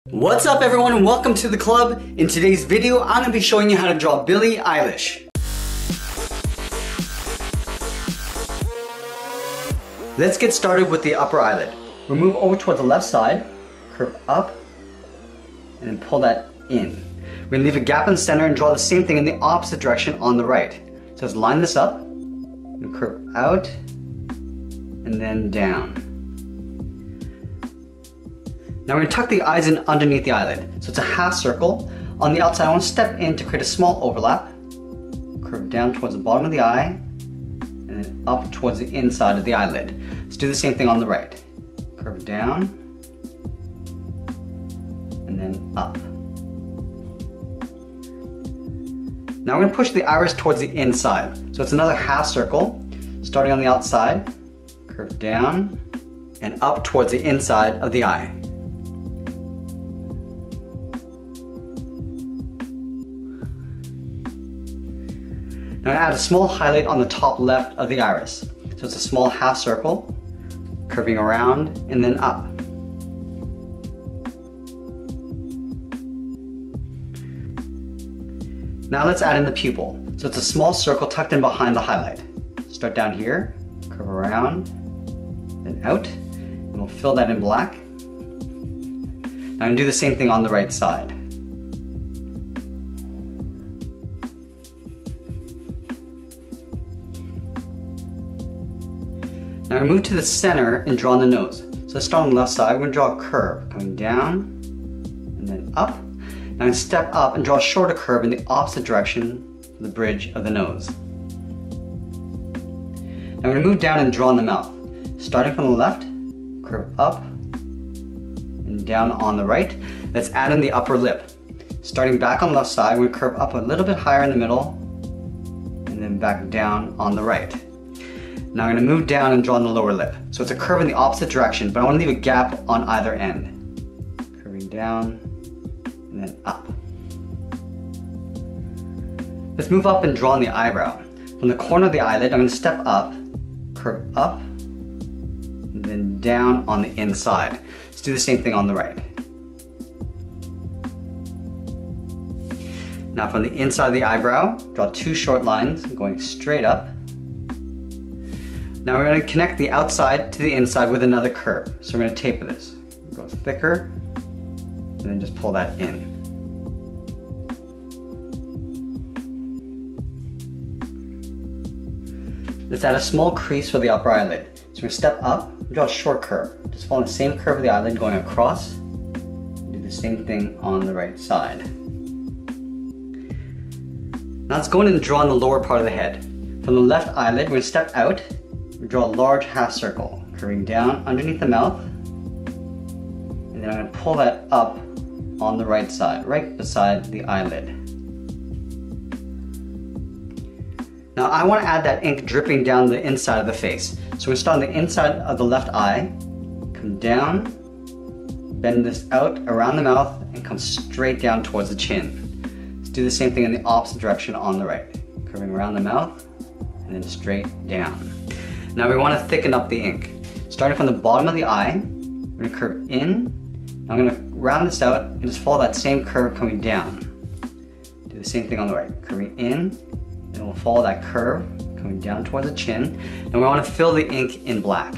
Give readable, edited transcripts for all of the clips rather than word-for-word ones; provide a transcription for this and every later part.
What's up everyone and welcome to the club. In today's video, I'm going to be showing you how to draw Billie Eilish. Let's get started with the upper eyelid. We'll move over towards the left side, curve up, and then pull that in. We're going to leave a gap in the center and draw the same thing in the opposite direction on the right. So let's line this up, and curve out, and then down. Now we're going to tuck the eyes in underneath the eyelid. So it's a half circle. On the outside, I want to step in to create a small overlap. Curve down towards the bottom of the eye, and then up towards the inside of the eyelid. Let's do the same thing on the right. Curve down, and then up. Now we're going to push the iris towards the inside. So it's another half circle. Starting on the outside, curve down, and up towards the inside of the eye. Now add a small highlight on the top left of the iris. So it's a small half circle, curving around and then up. Now let's add in the pupil. So it's a small circle tucked in behind the highlight. Start down here, curve around, then out, and we'll fill that in black. Now I'm going to do the same thing on the right side. Now we move to the center and draw on the nose. So let's start on the left side. We're going to draw a curve coming down and then up. Now I'm going to step up and draw a shorter curve in the opposite direction for the bridge of the nose. Now we're going to move down and draw on the mouth. Starting from the left, curve up and down on the right. Let's add in the upper lip. Starting back on the left side, we're going to curve up a little bit higher in the middle and then back down on the right. Now I'm going to move down and draw on the lower lip. So it's a curve in the opposite direction, but I want to leave a gap on either end. Curving down and then up. Let's move up and draw on the eyebrow. From the corner of the eyelid, I'm going to step up, curve up, and then down on the inside. Let's do the same thing on the right. Now from the inside of the eyebrow, draw two short lines going straight up. Now we're going to connect the outside to the inside with another curve. So we're going to taper this. Go thicker, and then just pull that in. Let's add a small crease for the upper eyelid. So we're going to step up and draw a short curve. Just follow the same curve of the eyelid going across. Do the same thing on the right side. Now let's go in and draw on the lower part of the head. From the left eyelid, we're going to step out. We draw a large half circle, curving down underneath the mouth, and then I'm going to pull that up on the right side, right beside the eyelid. Now I want to add that ink dripping down the inside of the face. So we start on the inside of the left eye, come down, bend this out around the mouth, and come straight down towards the chin. Let's do the same thing in the opposite direction on the right, curving around the mouth, and then straight down. Now we want to thicken up the ink. Starting from the bottom of the eye, we're going to curve in. I'm going to round this out and just follow that same curve coming down. Do the same thing on the right, curving in, and we'll follow that curve coming down towards the chin. And we want to fill the ink in black.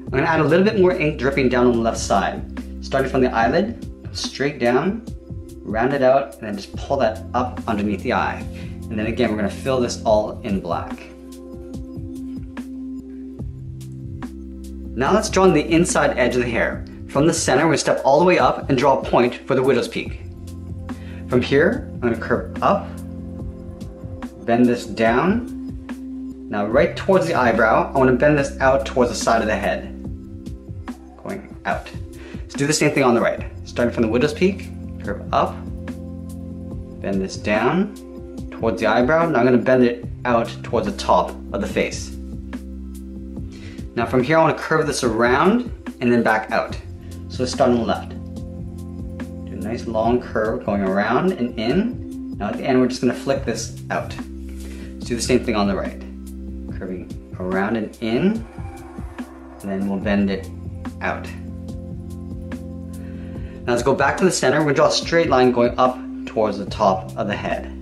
I'm going to add a little bit more ink dripping down on the left side. Starting from the eyelid, go straight down, round it out, and then just pull that up underneath the eye. And then again, we're going to fill this all in black. Now let's draw on the inside edge of the hair. From the center, we're going to step all the way up and draw a point for the widow's peak. From here, I'm going to curve up, bend this down. Now right towards the eyebrow, I want to bend this out towards the side of the head. Going out. Let's do the same thing on the right. Starting from the widow's peak, curve up, bend this down towards the eyebrow. Now I'm going to bend it out towards the top of the face. Now from here I want to curve this around and then back out. So let's start on the left. Do nice long curve going around and in. Now at the end, we're just gonna flick this out. Let's do the same thing on the right. Curving around and in, and then we'll bend it out. Now let's go back to the center. We're gonna draw a straight line going up towards the top of the head.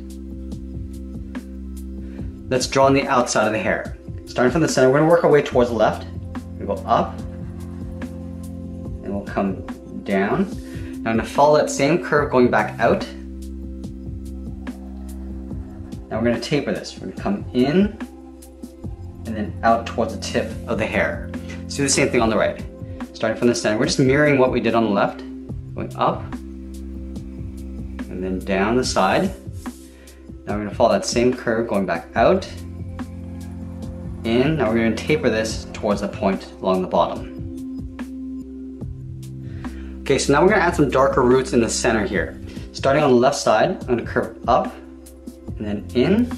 Let's draw on the outside of the hair. Starting from the center, we're gonna work our way towards the left. We go up, and we'll come down. Now I'm gonna follow that same curve going back out. Now we're gonna taper this. We're gonna come in, and then out towards the tip of the hair. Let's do the same thing on the right. Starting from the center, we're just mirroring what we did on the left. Going up, and then down the side. Now we're gonna follow that same curve going back out, in. Now we're gonna taper this towards the point along the bottom. Okay, so now we're gonna add some darker roots in the center here. Starting on the left side, I'm gonna curve up, and then in.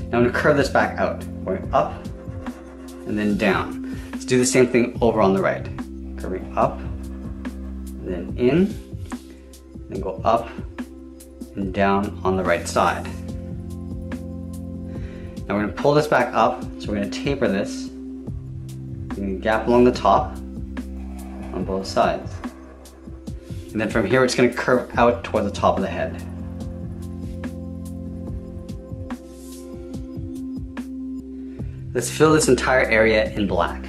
Now I'm gonna curve this back out, going up, and then down. Let's do the same thing over on the right. Curving up, and then in, then go up and down on the right side. Now we're gonna pull this back up, so we're gonna taper this. We're gonna gap along the top on both sides. And then from here, it's gonna curve out towards the top of the head. Let's fill this entire area in black.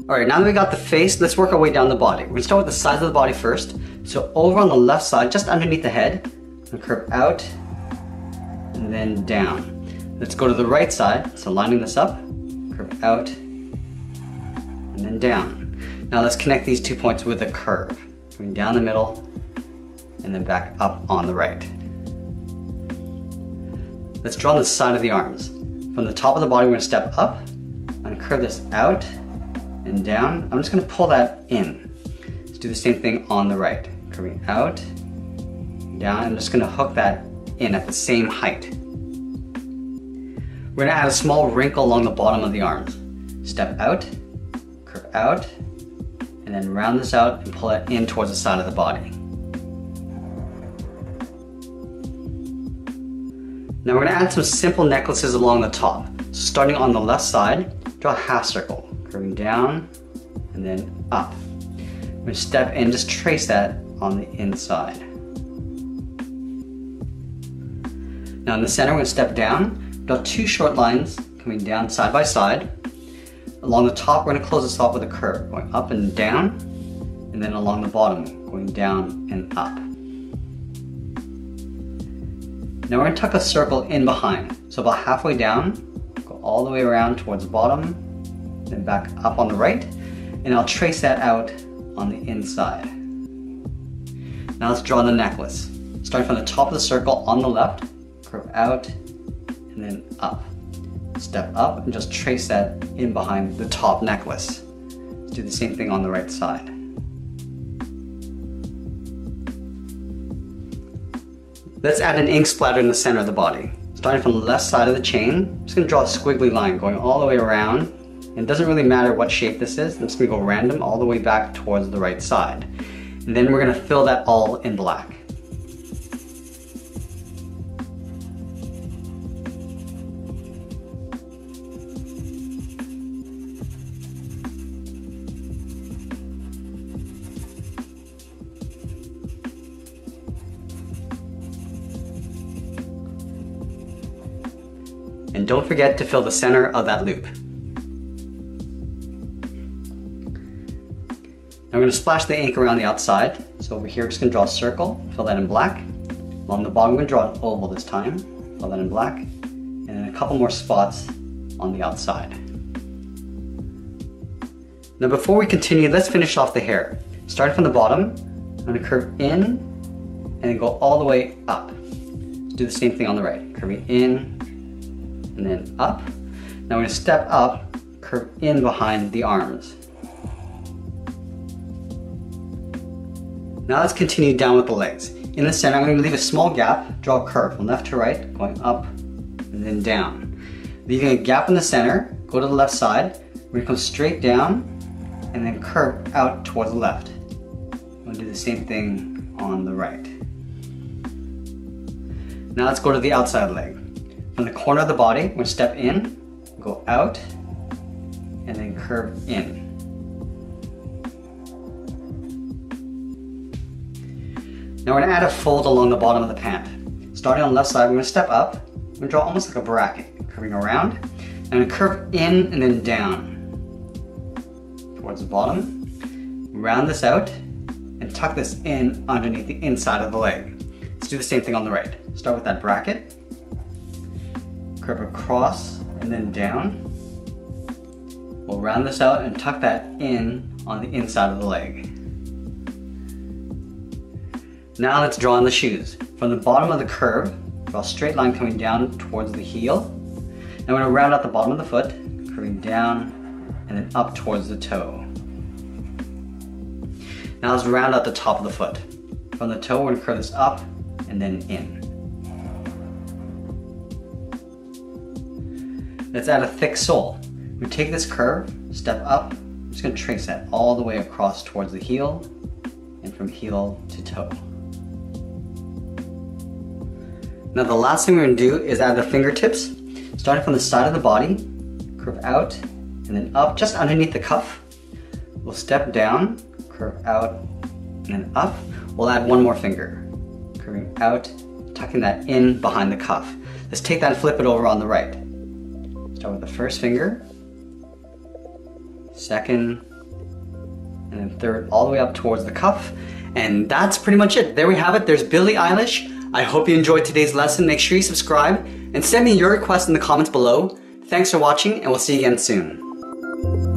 Alright, now that we got the face, let's work our way down the body. We're going to start with the sides of the body first. So over on the left side, just underneath the head, I'm going to curve out and then down. Let's go to the right side, so lining this up, curve out and then down. Now let's connect these 2 points with a curve. Going down the middle and then back up on the right. Let's draw the side of the arms. From the top of the body, we're going to step up. I'm going to curve this out and down. I'm just going to pull that in. Let's do the same thing on the right. Curving out, down. I'm just going to hook that in at the same height. We're going to add a small wrinkle along the bottom of the arms. Step out, curve out, and then round this out and pull it in towards the side of the body. Now we're going to add some simple necklaces along the top. So starting on the left side, draw a half circle. Curving down and then up. We're going to step in, just trace that on the inside. Now in the center, we're going to step down, draw 2 short lines coming down side by side. Along the top, we're going to close this off with a curve, going up and down, and then along the bottom, going down and up. Now we're going to tuck a circle in behind. So about halfway down, go all the way around towards the bottom, then back up on the right, and I'll trace that out on the inside. Now let's draw the necklace. Starting from the top of the circle on the left, curve out, and then up. Step up and just trace that in behind the top necklace. Let's do the same thing on the right side. Let's add an ink splatter in the center of the body. Starting from the left side of the chain, I'm just going to draw a squiggly line going all the way around. And it doesn't really matter what shape this is. I'm just going to go random all the way back towards the right side. And then we're going to fill that all in black. And don't forget to fill the center of that loop. Now we're going to splash the ink around the outside. So over here, we're just going to draw a circle, fill that in black. Along the bottom, we're going to draw an oval this time, fill that in black. And then a couple more spots on the outside. Now before we continue, let's finish off the hair. Starting from the bottom, I'm going to curve in and then go all the way up. Do the same thing on the right, curving in and then up. Now we're going to step up, curve in behind the arms. Now let's continue down with the legs. In the center, I'm going to leave a small gap, draw a curve from left to right, going up and then down. Leaving a gap in the center, go to the left side, we're going to come straight down and then curve out towards the left. We'll do the same thing on the right. Now let's go to the outside leg. From the corner of the body, we're going to step in, go out, and then curve in. Now we're going to add a fold along the bottom of the pant. Starting on the left side, we're going to step up, we're going to draw almost like a bracket, curving around, and we're going to curve in and then down towards the bottom. Round this out and tuck this in underneath the inside of the leg. Let's do the same thing on the right. Start with that bracket, curve across and then down. We'll round this out and tuck that in on the inside of the leg. Now let's draw on the shoes. From the bottom of the curve, draw a straight line coming down towards the heel. And we're going to round out the bottom of the foot, curving down and then up towards the toe. Now let's round out the top of the foot. From the toe, we're going to curve this up and then in. Let's add a thick sole. We take this curve, step up, I'm just going to trace that all the way across towards the heel and from heel to toe. Now the last thing we're going to do is add the fingertips. Starting from the side of the body, curve out and then up just underneath the cuff. We'll step down, curve out and then up. We'll add one more finger, curving out, tucking that in behind the cuff. Let's take that and flip it over on the right. Start with the first finger, second, and then third, all the way up towards the cuff. And that's pretty much it. There we have it. There's Billie Eilish. I hope you enjoyed today's lesson. Make sure you subscribe and send me your requests in the comments below. Thanks for watching, and we'll see you again soon.